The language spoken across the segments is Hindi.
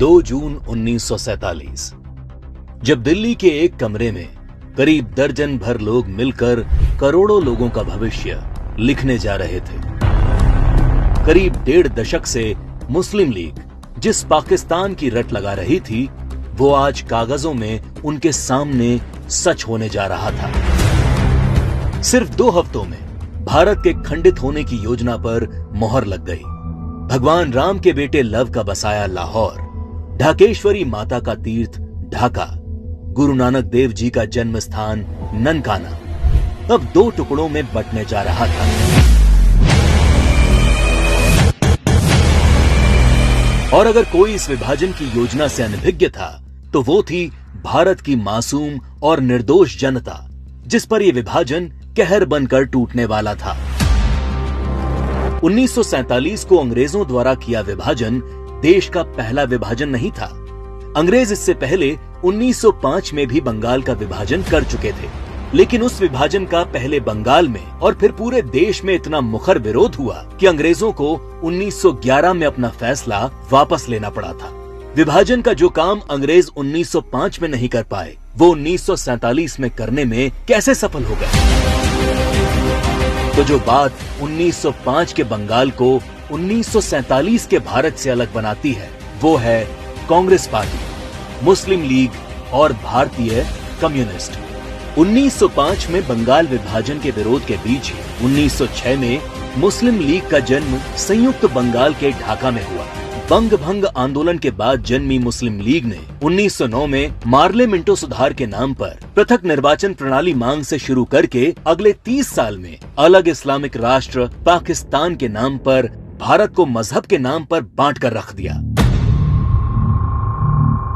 2 जून 1947 जब दिल्ली के एक कमरे में करीब दर्जन भर लोग मिलकर करोड़ों लोगों का भविष्य लिखने जा रहे थे। करीब 1.5 दशक से मुस्लिम लीग जिस पाकिस्तान की रट लगा रही थी, वो आज कागजों में उनके सामने सच होने जा रहा था। सिर्फ 2 हफ्तों में भारत के खंडित होने की योजना पर मोहर लग गई। भगवान राम के बेटे लव का बसाया लाहौर, ढाकेश्वरी माता का तीर्थ ढाका, गुरु नानक देव जी का जन्म स्थान ननकाना अब 2 टुकड़ों में बंटने जा रहा था। और अगर कोई इस विभाजन की योजना से अनभिज्ञ था, तो वो थी भारत की मासूम और निर्दोष जनता, जिस पर यह विभाजन कहर बनकर टूटने वाला था। 1947 को अंग्रेजों द्वारा किया विभाजन देश का पहला विभाजन नहीं था। अंग्रेज इससे पहले 1905 में भी बंगाल का विभाजन कर चुके थे, लेकिन उस विभाजन का पहले बंगाल में और फिर पूरे देश में इतना मुखर विरोध हुआ कि अंग्रेजों को 1911 में अपना फैसला वापस लेना पड़ा था। विभाजन का जो काम अंग्रेज 1905 में नहीं कर पाए, वो 1947 में करने में कैसे सफल हो गए? तो जो बात 1905 के बंगाल को 1947 के भारत से अलग बनाती है, वो है कांग्रेस पार्टी, मुस्लिम लीग और भारतीय कम्युनिस्ट। 1905 में बंगाल विभाजन के विरोध के बीच ही 1906 में मुस्लिम लीग का जन्म संयुक्त बंगाल के ढाका में हुआ। बंग भंग आंदोलन के बाद जन्मी मुस्लिम लीग ने 1909 में मार्ले मिंटो सुधार के नाम पर पृथक निर्वाचन प्रणाली मांग से शुरू करके अगले 30 साल में अलग इस्लामिक राष्ट्र पाकिस्तान के नाम पर भारत को मजहब के नाम पर बांट कर रख दिया।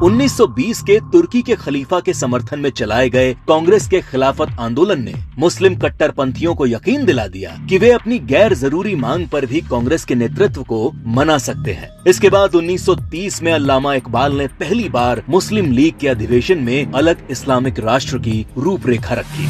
1920 के तुर्की के खलीफा के समर्थन में चलाए गए कांग्रेस के खिलाफत आंदोलन ने मुस्लिम कट्टरपंथियों को यकीन दिला दिया कि वे अपनी गैर जरूरी मांग पर भी कांग्रेस के नेतृत्व को मना सकते हैं। इसके बाद 1930 में अल्लामा इकबाल ने पहली बार मुस्लिम लीग के अधिवेशन में अलग इस्लामिक राष्ट्र की रूपरेखा रखी।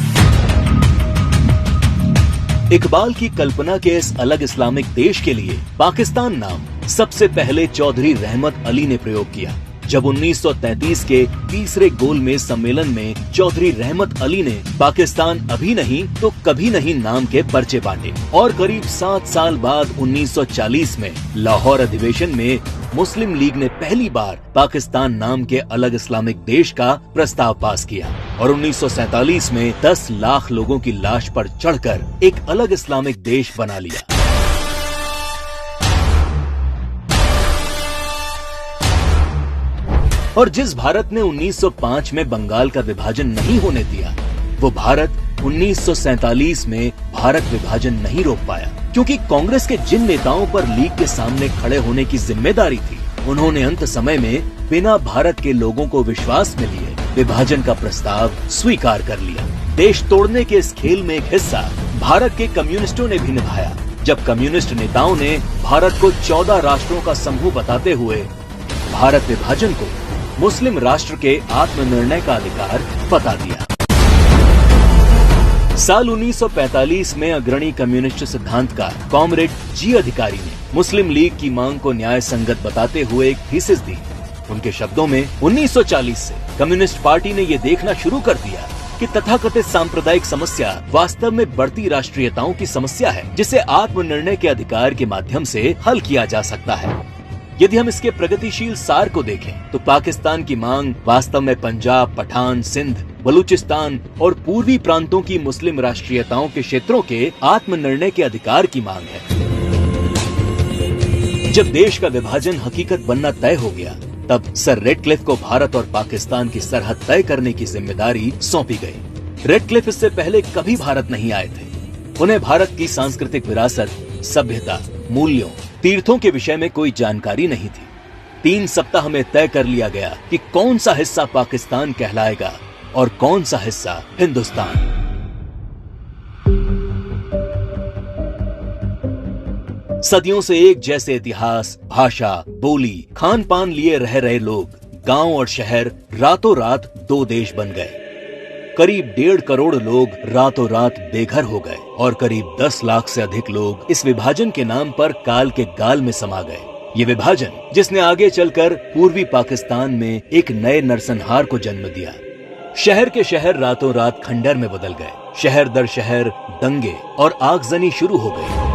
इकबाल की कल्पना के इस अलग इस्लामिक देश के लिए पाकिस्तान नाम सबसे पहले चौधरी रहमत अली ने प्रयोग किया। जब 1933 के तीसरे गोलमेज सम्मेलन में चौधरी रहमत अली ने पाकिस्तान अभी नहीं तो कभी नहीं नाम के पर्चे बांटे और करीब 7 साल बाद 1940 में लाहौर अधिवेशन में मुस्लिम लीग ने पहली बार पाकिस्तान नाम के अलग इस्लामिक देश का प्रस्ताव पास किया और 1947 में 10 लाख लोगों की लाश पर चढ़कर एक अलग इस्लामिक देश बना लिया। और जिस भारत ने 1905 में बंगाल का विभाजन नहीं होने दिया, वो भारत 1947 में भारत विभाजन नहीं रोक पाया, क्योंकि कांग्रेस के जिन नेताओं पर लीग के सामने खड़े होने की जिम्मेदारी थी, उन्होंने अंत समय में बिना भारत के लोगों को विश्वास में लिए विभाजन का प्रस्ताव स्वीकार कर लिया। देश तोड़ने के इस खेल में एक हिस्सा भारत के कम्युनिस्टों ने भी निभाया, जब कम्युनिस्ट नेताओं ने भारत को 14 राष्ट्रों का समूह बताते हुए भारत विभाजन को मुस्लिम राष्ट्र के आत्मनिर्णय का अधिकार बता दिया। साल 1945 में अग्रणी कम्युनिस्ट सिद्धांतकार कॉमरेड जी अधिकारी ने मुस्लिम लीग की मांग को न्याय संगत बताते हुए एक थीसिस दी। उनके शब्दों में 1940 से कम्युनिस्ट पार्टी ने ये देखना शुरू कर दिया कि तथाकथित सांप्रदायिक समस्या वास्तव में बढ़ती राष्ट्रीयताओं की समस्या है, जिसे आत्मनिर्णय के अधिकार के माध्यम से हल किया जा सकता है। यदि हम इसके प्रगतिशील सार को देखें, तो पाकिस्तान की मांग वास्तव में पंजाब, पठान, सिंध, बलूचिस्तान और पूर्वी प्रांतों की मुस्लिम राष्ट्रीयताओं के क्षेत्रों के आत्मनिर्णय के अधिकार की मांग है। जब देश का विभाजन हकीकत बनना तय हो गया, तब सर रेडक्लिफ को भारत और पाकिस्तान की सरहद तय करने की जिम्मेदारी सौंपी गई। रेडक्लिफ इससे पहले कभी भारत नहीं आए थे। उन्हें भारत की सांस्कृतिक विरासत, सभ्यता, मूल्यों, तीर्थों के विषय में कोई जानकारी नहीं थी। 3 सप्ताह में तय कर लिया गया कि कौन सा हिस्सा पाकिस्तान कहलाएगा और कौन सा हिस्सा हिंदुस्तान। सदियों से एक जैसे इतिहास, भाषा, बोली, खान पान लिए रह रहे लोग, गांव और शहर रातों रात 2 देश बन गए। करीब 1.5 करोड़ लोग रातों रात बेघर हो गए और करीब 10 लाख से अधिक लोग इस विभाजन के नाम पर काल के गाल में समा गए। ये विभाजन जिसने आगे चलकर पूर्वी पाकिस्तान में एक नए नरसंहार को जन्म दिया। शहर के शहर रातों रात खंडर में बदल गए। शहर दर शहर दंगे और आगजनी शुरू हो गई।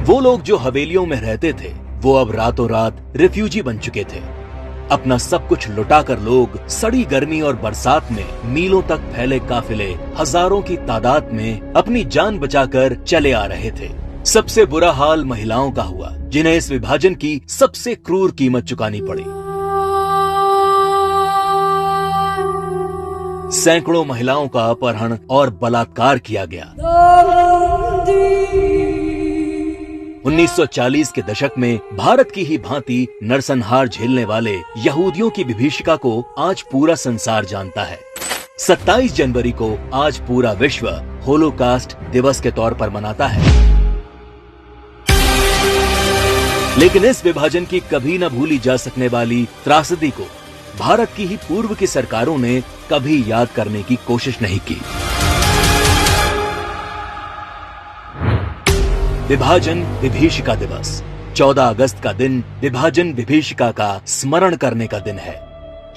वो लोग जो हवेलियों में रहते थे वो अब रातों रात रिफ्यूजी बन चुके थे। अपना सब कुछ लुटाकर लोग सड़ी गर्मी और बरसात में मीलों तक फैले काफिले हजारों की तादाद में अपनी जान बचाकर चले आ रहे थे। सबसे बुरा हाल महिलाओं का हुआ, जिन्हें इस विभाजन की सबसे क्रूर कीमत चुकानी पड़ी। सैकड़ों महिलाओं का अपहरण और बलात्कार किया गया। 1940 के दशक में भारत की ही भांति नरसंहार झेलने वाले यहूदियों की विभीषिका को आज पूरा संसार जानता है। 27 जनवरी को आज पूरा विश्व होलोकास्ट दिवस के तौर पर मनाता है। लेकिन इस विभाजन की कभी न भूली जा सकने वाली त्रासदी को भारत की ही पूर्व की सरकारों ने कभी याद करने की कोशिश नहीं की। विभाजन विभीषिका दिवस 14 अगस्त का दिन विभाजन विभीषिका का स्मरण करने का दिन है।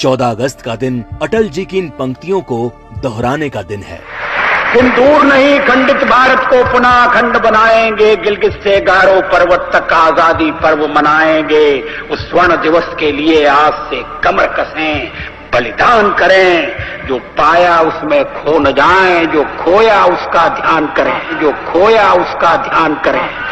14 अगस्त का दिन अटल जी की इन पंक्तियों को दोहराने का दिन है। तुम दूर नहीं खंडित भारत को पुनः अखंड बनाएंगे, गिलगित से गारो पर्वत तक आजादी पर्व मनाएंगे। उस स्वर्ण दिवस के लिए आज से कमर कसें, बलिदान करें। जो पाया उसमें खो न जाएं, जो खोया उसका ध्यान करें, जो खोया उसका ध्यान करें।